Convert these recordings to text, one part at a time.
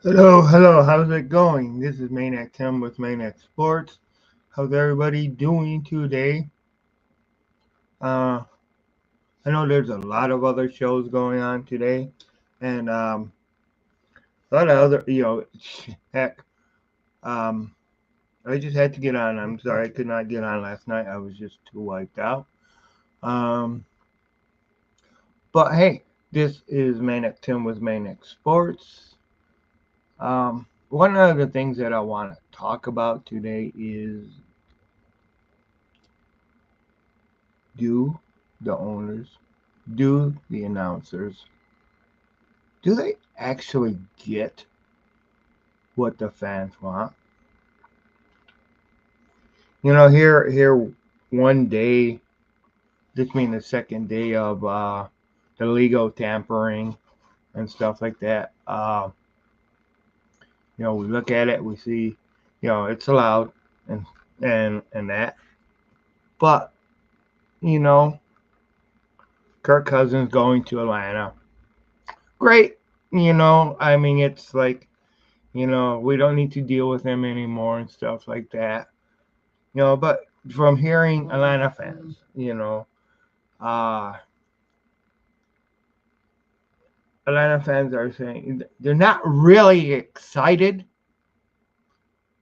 Hello, how's it going? This is Maniac Tim with Maniac Sports. How's everybody doing today? Uh, I know there's a lot of other shows going on today, and a lot of other, heck, um, I just had to get on. I'm sorry I could not get on last night. I was just too wiped out. Um, but hey, this is Maniac Tim with Maniac Sports. One of the things that I want to talk about today is, do the owners, do the announcers, do they actually get what the fans want? Here, one day, this being the second day of the legal tampering and stuff like that. We look at it, we see, it's allowed and that, but you know, Kirk Cousins going to Atlanta, great. I mean, it's like, we don't need to deal with him anymore and stuff like that. But from hearing Atlanta fans, uh, Atlanta fans are saying they're not really excited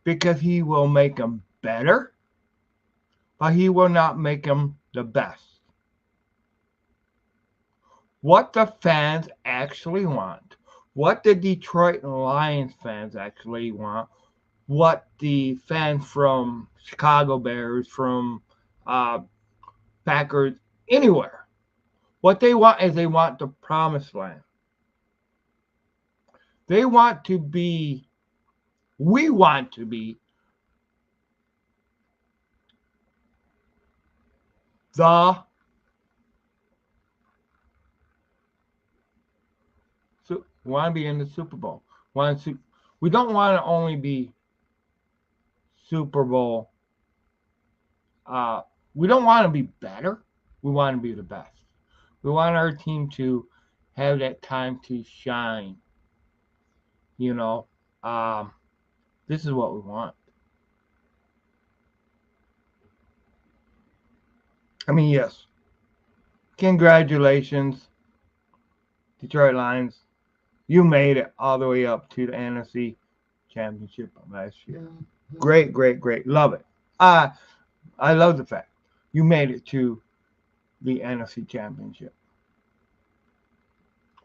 because he will make them better, but he will not make them the best. What the fans actually want, what the Detroit Lions fans actually want, what the fans from Chicago Bears, from uh, Packers, anywhere, what they want is they want the promised land. They want to be, we want to be the, we want to be in the Super Bowl. We don't want to only be Super Bowl. Uh, we don't want to be better. We want to be the best. We want our team to have that time to shine. You know, um, this is what we want. I mean, yes, congratulations, Detroit Lions. You made it all the way up to the NFC Championship last year. Great, great, great. Love it. I I love the fact you made it to the NFC Championship.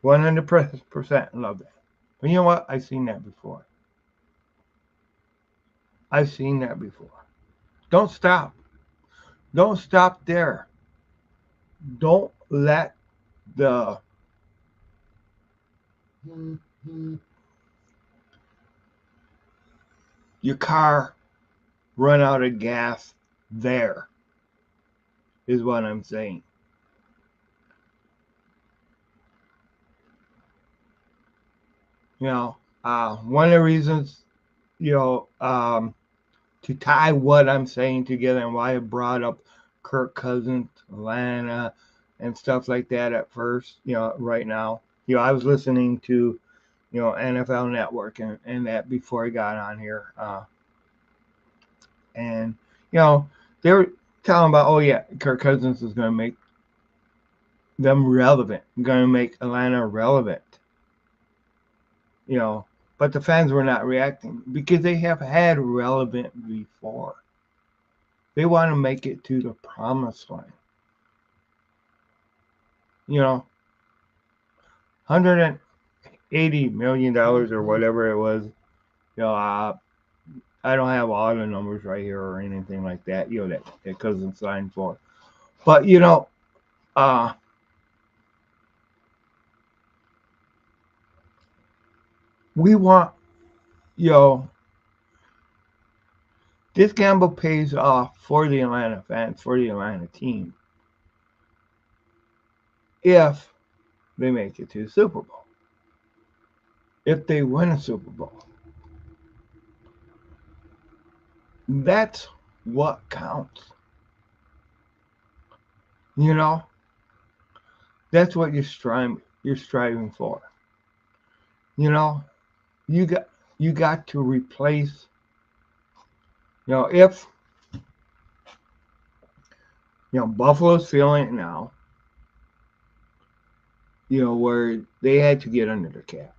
100% love that. But you know what? I've seen that before. I've seen that before. Don't stop. Don't stop there. Don't let the your car run out of gas there, is what I'm saying. One of the reasons, you know, um, to tie what I'm saying together and why I brought up Kirk Cousins, Atlanta, and stuff like that at first, right now. I was listening to, NFL Network and that before I got on here. And, you know, they were telling about, oh, yeah, Kirk Cousins is going to make them relevant, going to make Atlanta relevant, you know. But the fans were not reacting because they have had relevant before. They want to make it to the promised land. You know, $180 million or whatever it was. I don't have all the numbers right here or anything like that. That Cousin signed for. But uh, we want you know this gamble pays off for the Atlanta fans, for the Atlanta team, if they make it to the Super Bowl. If they win a Super Bowl, that's what counts. You know, that's what you're striving for. You know, you got to replace. If Buffalo's feeling it now, where they had to get under the cap.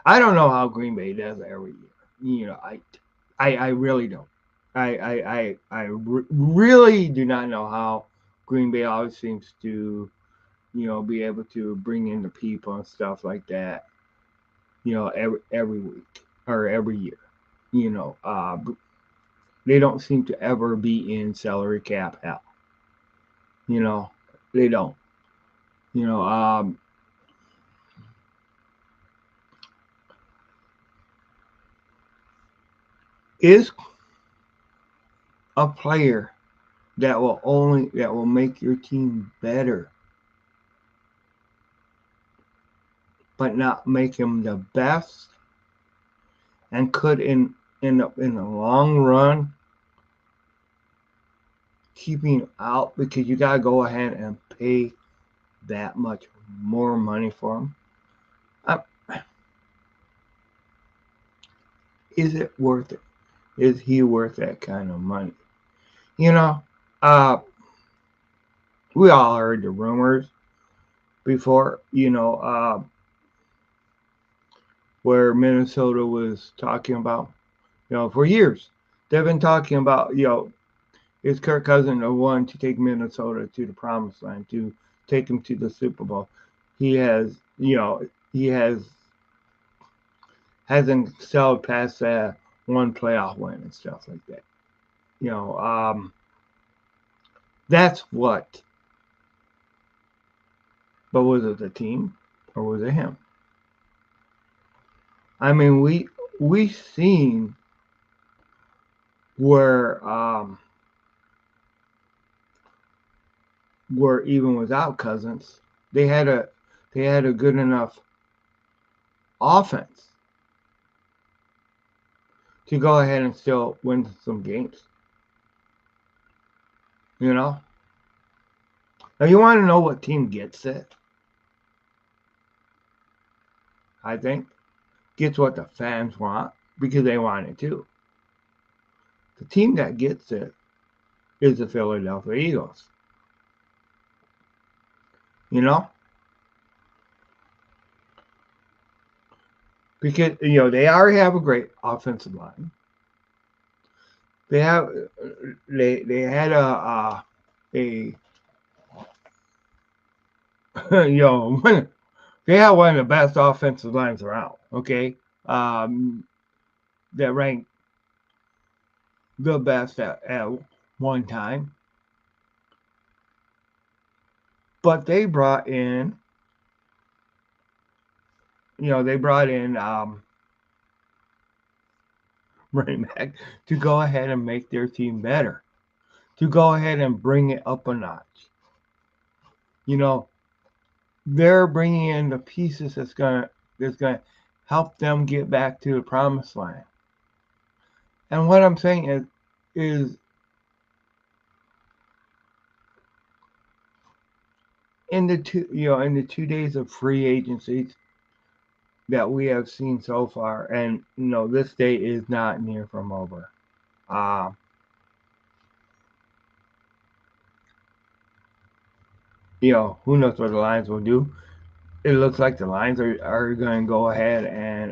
I don't know how Green Bay does it every year. I really don't. I really do not know how Green Bay always seems to, be able to bring in the people and stuff like that, every week or every year. You know, uh, they don't seem to ever be in salary cap hell. You know, they don't. You know, is a player that will make your team better, but not make him the best, and could end up in the long run keeping out because you gotta go ahead and pay that much more money for him. Uh, is it worth it? Is he worth that kind of money? You know, uh, we all heard the rumors before. Where Minnesota was talking about, for years. They've been talking about, is Kirk Cousins the one to take Minnesota to the promised land, to take them to the Super Bowl? He has, he hasn't excelled past that one playoff win and stuff like that. You know, um, that's what. But was it the team or was it him? I mean, we seen where where even without Cousins, they had a they had a good enough offense to go ahead and still win some games. You know. Now you want to know what team gets it? I think gets what the fans want because they want it too. The team that gets it is the Philadelphia Eagles. You know, because they already have a great offensive line. They have they had a they have one of the best offensive lines around. Okay, um, that ranked the best at one time. But they brought in, they brought in running back to go ahead and make their team better, to go ahead and bring it up a notch. You know, they're bringing in the pieces that's gonna help them get back to the promised land. And what I'm saying is in the 2 days of free agency that we have seen so far, and this day is not near from over. Uh, who knows what the Lions will do? It looks like the Lions are going to go ahead and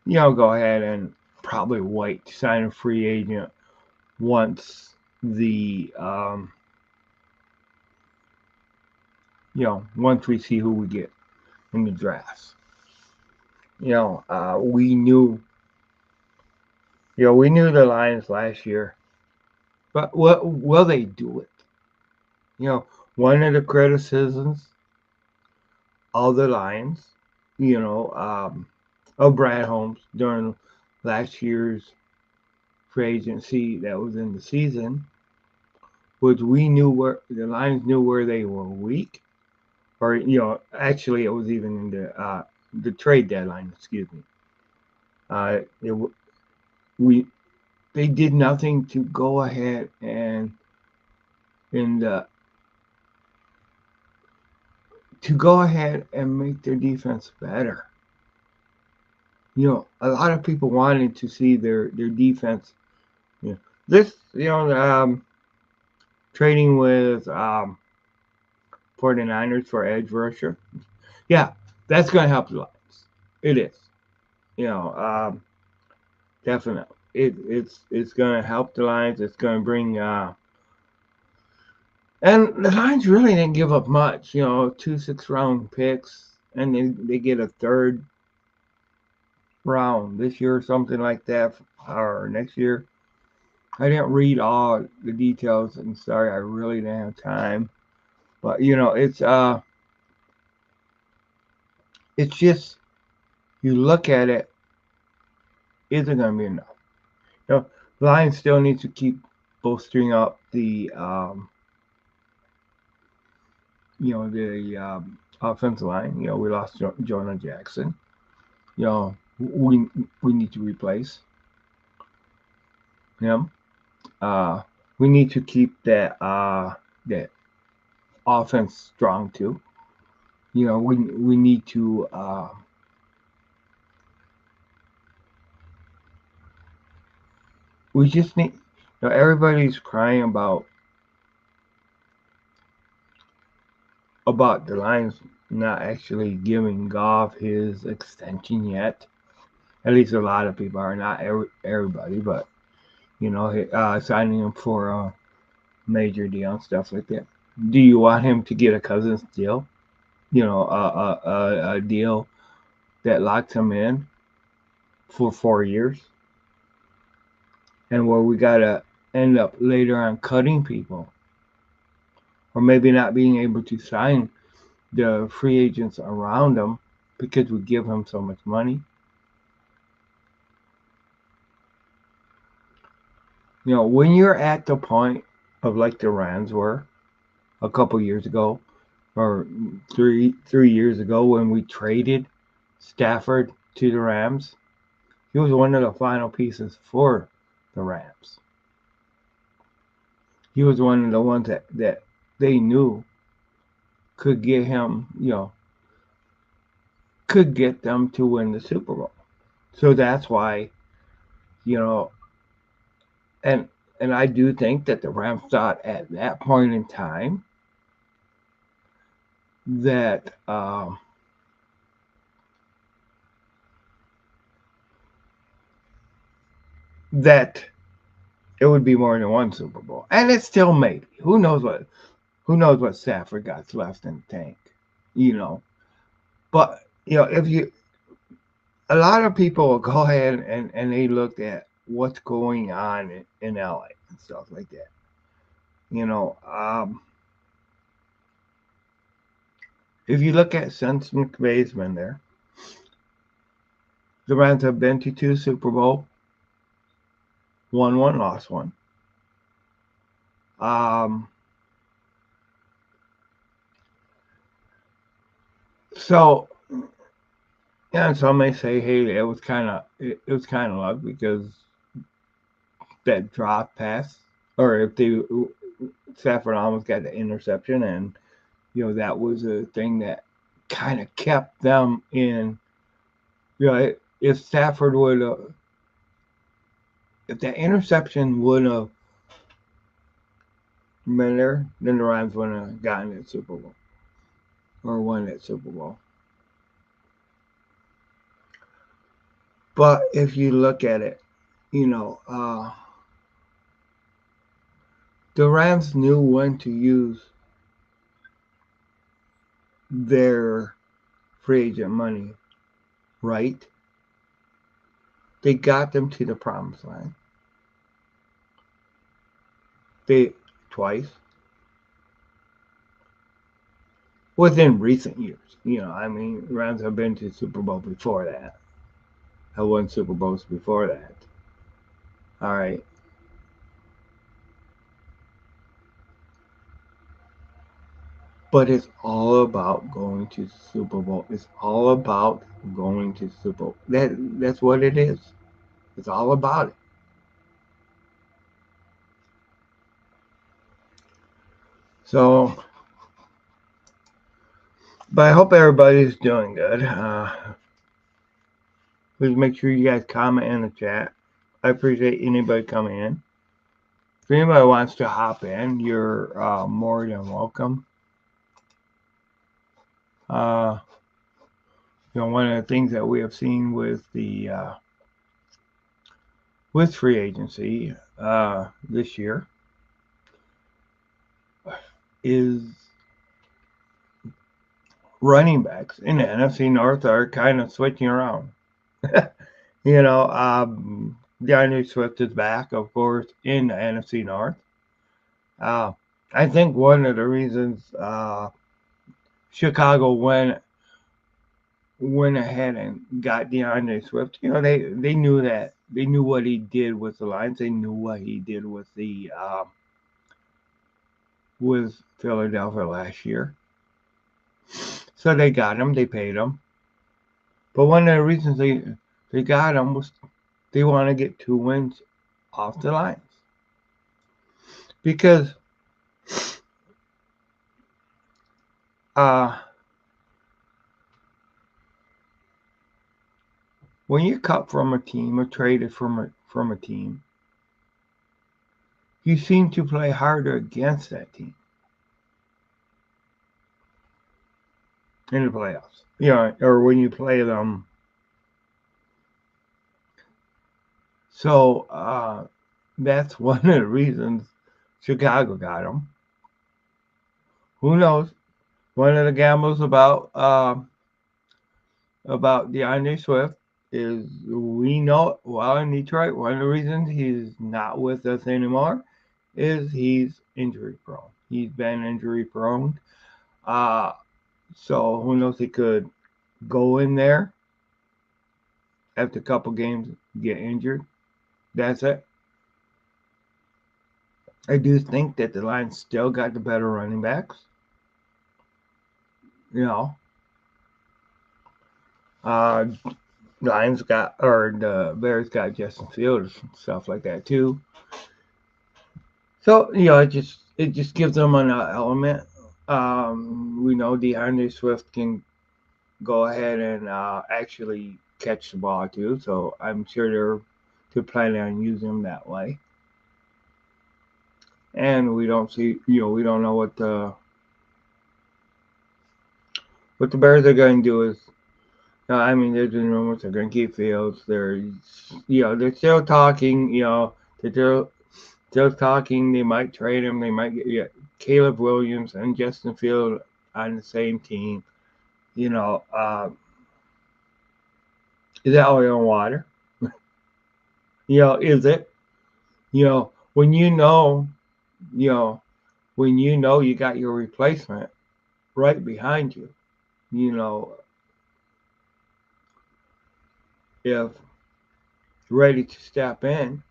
go ahead and probably wait to sign a free agent once the once we see who we get in the drafts. We knew we knew the Lions last year, but what will they do it? One of the criticisms of the Lions, you know, um, of Brad Holmes during last year's free agency that was in the season, was we knew where the Lions knew where they were weak, or actually it was even in the trade deadline. Excuse me. It, we they did nothing to go ahead and in the to go ahead and make their defense better. A lot of people wanted to see their defense. You know, this, trading with 49ers for edge rusher. Yeah, that's going to help the Lions. It is. You know, definitely. It's going to help the Lions. It's going to bring and the Lions really didn't give up much. 2 6-round picks, and they get a third round this year or something like that, or next year. I didn't read all the details, and sorry, I really didn't have time. But it's just you look at it, is it going to be enough? Lions still need to keep bolstering up the offensive line. We lost Jonah Jackson. We need to replace him. We need to keep that offense strong too. We need to we just need. Everybody's crying about the Lions not actually giving Goff his extension yet. At least a lot of people are, not everybody, but signing him for a major deal and stuff like that. Do you want him to get a Cousins deal? A deal that locks him in for 4 years, and where we gotta end up later on cutting people, or maybe not being able to sign the free agents around him because we give him so much money. When you're at the point of like the Rams were a couple years ago, or three years ago, when we traded Stafford to the Rams, he was one of the final pieces for the Rams. He was one of the ones that they knew could get him, could get them to win the Super Bowl. So that's why, and I do think that the Rams thought at that point in time that that it would be more than one Super Bowl, and it's still maybe. Who knows what Stafford got left in the tank, But if a lot of people will go ahead and they look at what's going on in LA and stuff like that. If you look at since McVay's been there, the Rams have been to 2 Super Bowl, won one, lost one. So, yeah, some may say, hey, it was kind of luck because that drop pass, or if Stafford almost got the interception, and that was a thing that kind of kept them in. If Stafford would have, if that interception would have been there, then the Rams would have gotten that Super Bowl or won that Super Bowl. But if you look at it, the Rams knew when to use their free agent money, right? They got them to the promised land. Twice within recent years. Rams have been to Super Bowl before that. Have won Super Bowls before that. All right. But it's all about going to Super Bowl. It's all about going to Super Bowl. That's what it is. It's all about it. So But I hope everybody's doing good. Please make sure you guys comment in the chat. I appreciate anybody coming in. If anybody wants to hop in, you're more than welcome. One of the things that we have seen with the with free agency this year is running backs in the NFC North are kind of switching around. DeAndre Swift is back, of course, in the NFC North. I think one of the reasons Chicago went ahead and got DeAndre Swift, they knew that. They knew what he did with the Lions. They knew what he did with the with Philadelphia last year. So they got him. They paid him. But one of the reasons they got him was they want to get 2 wins off the Lions. Because when you're cut from a team or traded from a team, you seem to play harder against that team in the playoffs. Or when you play them. So that's one of the reasons Chicago got him. Who knows? One of the gambles about DeAndre Swift is we know in Detroit, one of the reasons he's not with us anymore is he's injury prone. He's been injury prone. So who knows, he could go in there after a couple games, get injured. That's it. I do think that the Lions still got the better running backs. Lions got, or the Bears got Justin Fields and stuff like that too. So it just gives them an element. We know DeAndre Swift can go ahead and actually catch the ball too. So I'm sure they're planning on using him that way. And we don't know what the Bears are going to do is. There's been rumors they're going to keep Fields. They're still talking. They're still talking. They might trade him. They might get Caleb Williams and Justin Fields on the same team. Is that oil and water? Is it? When you got your replacement right behind you. If ready to step in,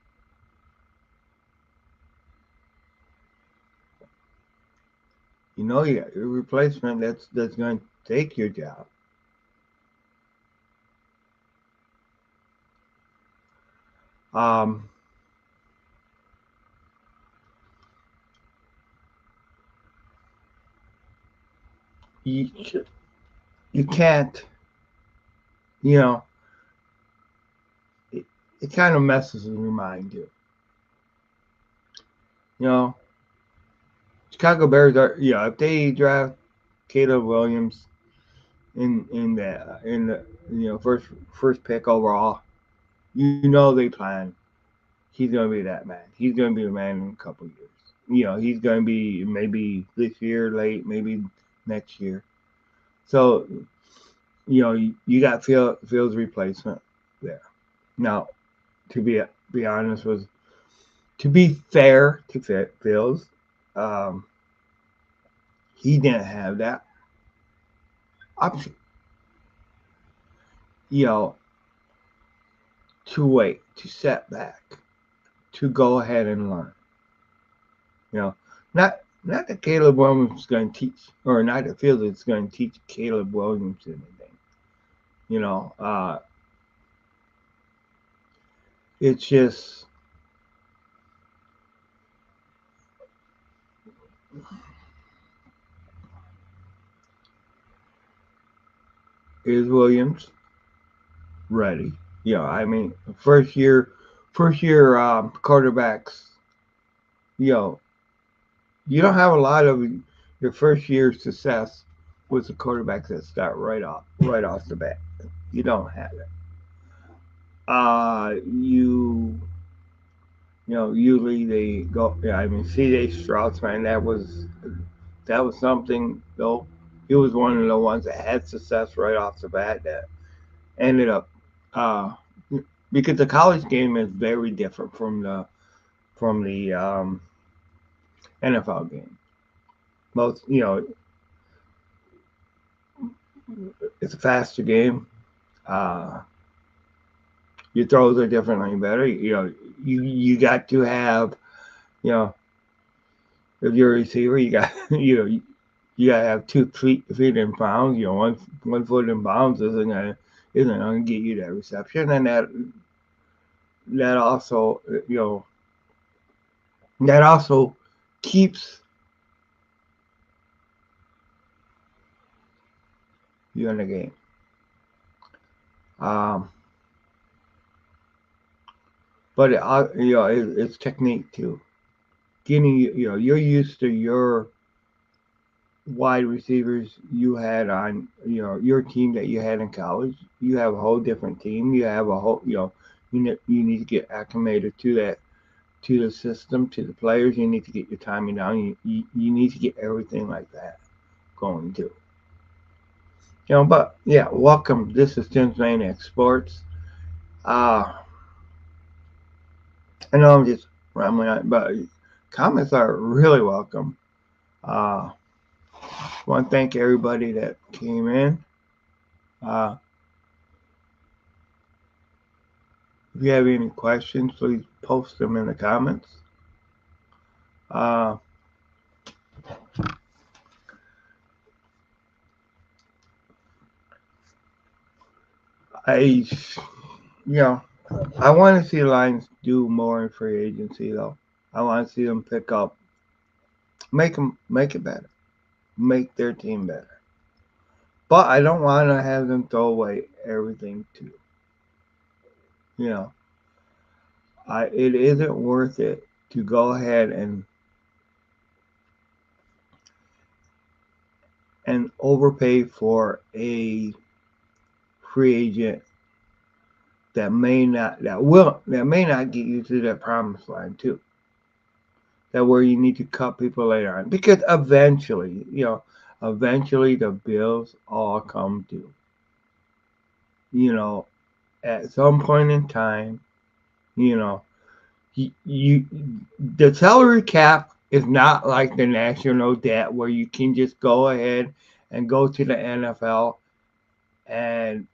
you got your replacement that's going to take your job. You can't, it kind of messes with your mind too. Chicago Bears are, if they draft Caleb Williams in the first pick overall, they plan he's going to be that man. He's going to be the man in a couple years. He's going to be maybe this year, late, maybe next year. So, you got Fields' replacement there. Now, to be honest, to be fair to Fields, he didn't have that option. To wait, to set back, to go ahead and learn. Not that Caleb Williams is going to teach, or not that Fields is going to teach Caleb Williams anything. It's just is Williams ready? I mean, first year quarterbacks. You know, you don't have a lot of your first year success with the quarterbacks that start right off the bat. You don't have it. Usually they go. Yeah, I mean, C.J. Stroud's man, that was something though. He was one of the ones that had success right off the bat that ended up uh, because the college game is very different from the NFL game. Most it's a faster game. Uh, your throws are differently better. You got to have you know if you're a receiver, you got you gotta have 2 feet in bounds. One foot in bounds isn't gonna get you that reception, and that also that also keeps you in the game. Um, but it's technique too. Getting you're used to your wide receivers you had on your team that you had in college. You have a whole different team. You have a whole you need to get acclimated to that, to the system, to the players. You need to get your timing down. You need to get everything like that going too. But yeah, welcome. This is Tim's Maniac Sports. Uh, I know I'm just rambling on, but comments are really welcome. I want to thank everybody that came in. Uh, if you have any questions, please post them in the comments. Uh, I, I want to see the Lions do more in free agency, though. I want to see them pick up, make it better, make their team better. But I don't want to have them throw away everything too. It isn't worth it to go ahead and overpay for a free agent that may not get you to that promised line too. That where you need to cut people later on, because eventually the bills all come due. At some point in time, the salary cap is not like the national debt where you can just go ahead and go to the NFL and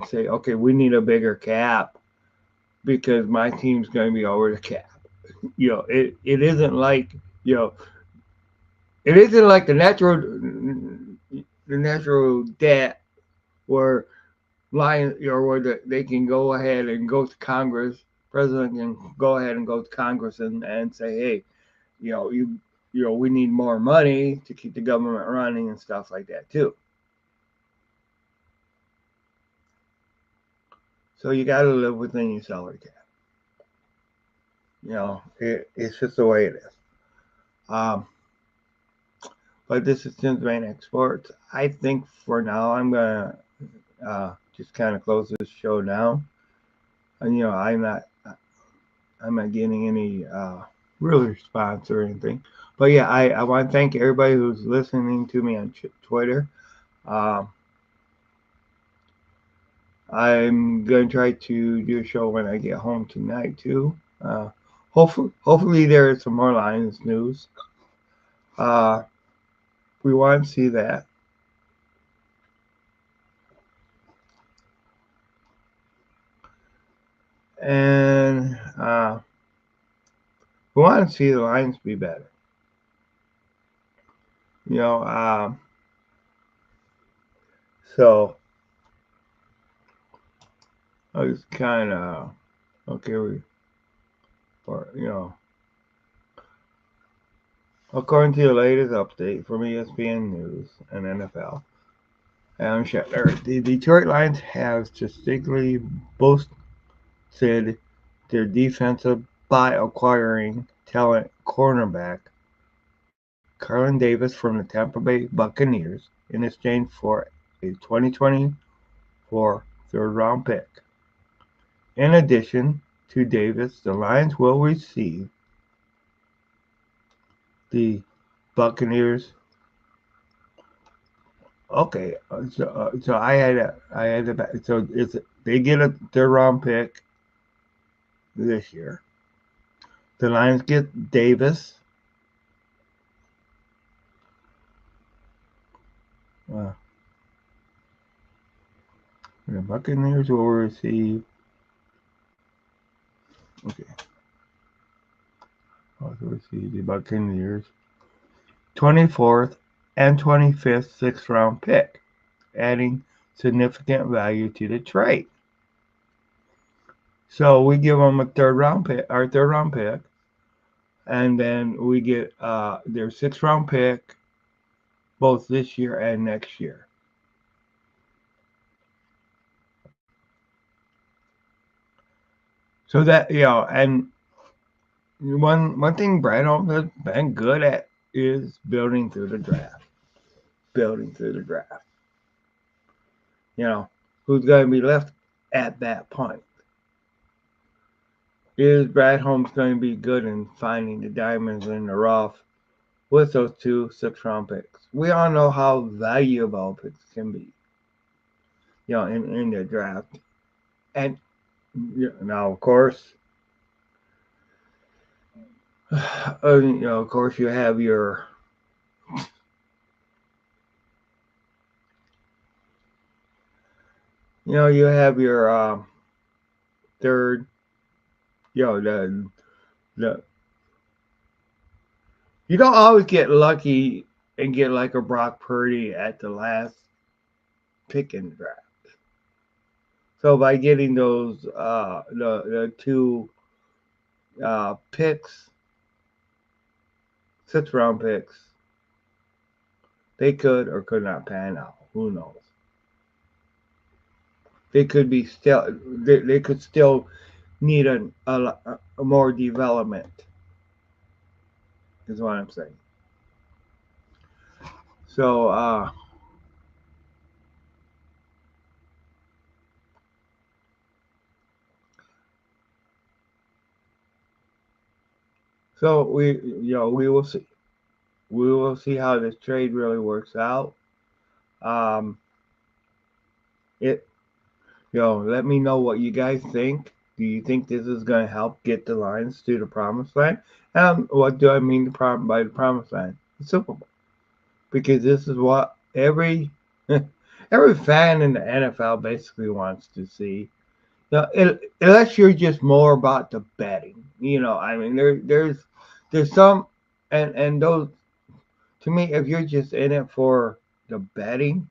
say, okay, we need a bigger cap because my team's going to be over the cap. It isn't like the natural debt where they can go ahead and go to Congress. President can go ahead and go to Congress and say, hey, we need more money to keep the government running and stuff like that too. So you got to live within your salary cap. It's just the way it is. But this is Tim's Maniac Sports. I think for now I'm gonna just kind of close this show down. And I'm not getting any real response or anything. But yeah, I want to thank everybody who's listening to me on Twitter. I'm gonna try to do a show when I get home tonight too. Hopefully there is some more Lions news. We want to see that. And we want to see the Lions be better. So I was kind of okay. According to the latest update from ESPN News and NFL, The Detroit Lions have statistically boosted their defensive by acquiring talent cornerback Carlin Davis from the Tampa Bay Buccaneers in exchange for a 2024 third-round pick. In addition to Davis, the Lions will receive the Buccaneers. Okay, so they get a third-round pick this year. The Lions get Davis. Uh, the Buccaneers will receive. Okay, also receive the Buccaneers 24th and 25th sixth-round pick, adding significant value to the trade. So we give them our third-round pick, and then we get their sixth-round pick both this year and next year. So that and one thing Brad Holmes has been good at is building through the draft. Building through the draft. Who's going to be left at that point? Is Brad Holmes going to be good in finding the diamonds in the rough with those two sixth-round picks? We all know how valuable picks can be, in the draft. And now, of course, you have your you have your third, the you don't always get lucky and get like a Brock Purdy at the last pick in the draft. So by getting those the two picks, sixth-round picks, they could or could not pan out. Who knows? They could be still. They could still need a more development. Is what I'm saying. So we will see. We will see how this trade really works out. Um, it let me know what you guys think. Do you think this is going to help get the Lions to the promised land? And what do I mean by the promised land? The Super Bowl. Because this is what every every fan in the NFL basically wants to see. Unless you're just more about the betting. I mean, there's some, and those, to me, if you're just in it for the betting,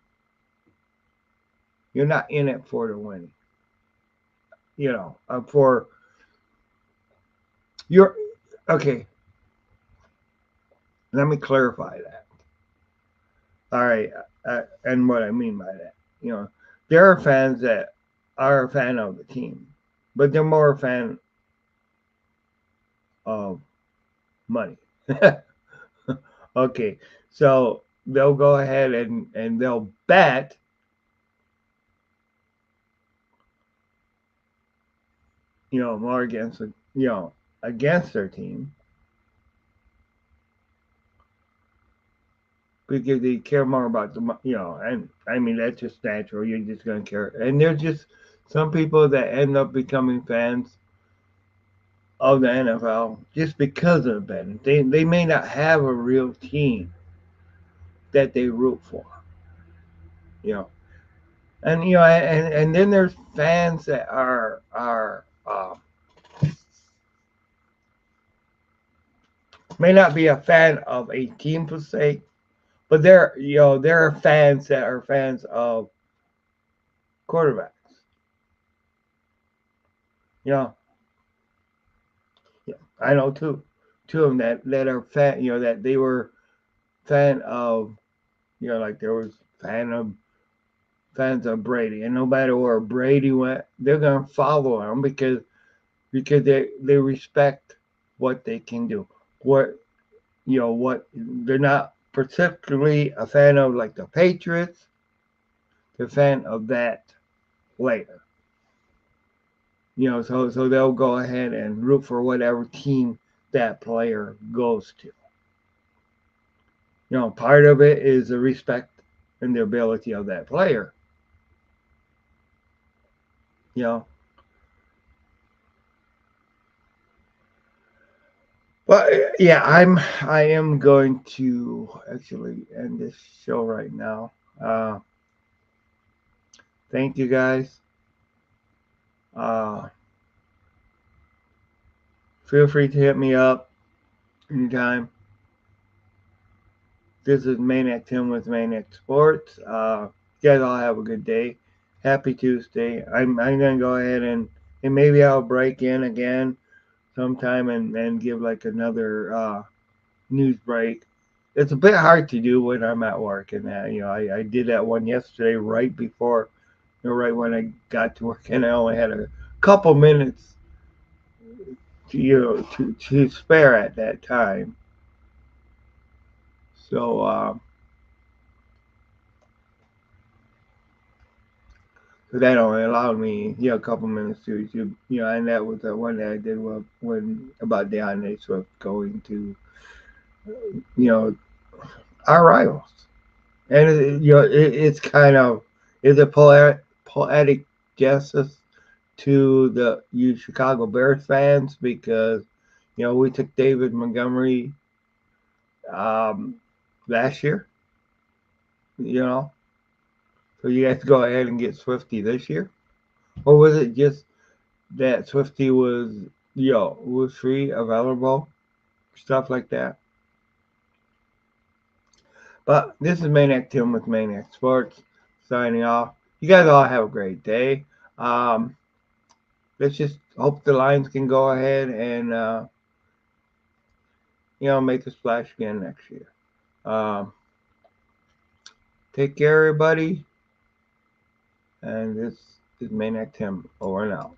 you're not in it for the winning. For your okay. Let me clarify that. All right, and what I mean by that, there are fans that are a fan of the team, but they're more a fan of money. Okay, so they'll go ahead and they'll bet more against their team because they care more about and I mean that's just natural. You're just gonna care, and there's just some people that end up becoming fans of the NFL just because of betting. They may not have a real team that they root for, you know, and then there's fans that are may not be a fan of a team per se, but there are fans that are fans of quarterbacks. You know, yeah, I know two of them that are fan. That they were fan of. Like there was fan of fans of Brady, and no matter where Brady went, they're gonna follow him because they respect what they can do. What what they're not particularly a fan of like the Patriots. They're a fan of that player. So they'll go ahead and root for whatever team that player goes to. Part of it is the respect and the ability of that player. You know, but yeah, I am going to actually end this show right now. Uh, thank you guys. Uh, feel free to hit me up anytime. This is Maniac Tim with Maniac Sports. You guys all have a good day. Happy Tuesday. I'm gonna go ahead and maybe I'll break in again sometime and give like another news break. It's a bit hard to do when I'm at work, and I did that one yesterday right before, right when I got to work, and I only had a couple minutes to spare at that time. So that only allowed me, a couple minutes and that was the one that I did when about DeAndre Swift going to, you know, our rivals. And it's kind of is a poetic justice to the you Chicago Bears fans because we took David Montgomery um, last year, you know, so you guys go ahead and get Swifty this year, or was it just that Swifty was free available, stuff like that? But this is Maniac Tim with Maniac Sports signing off. You guys all have a great day. Um, let's just hope the Lions can go ahead and make a splash again next year. Um, take care, everybody. And this is Maniac Tim over and out.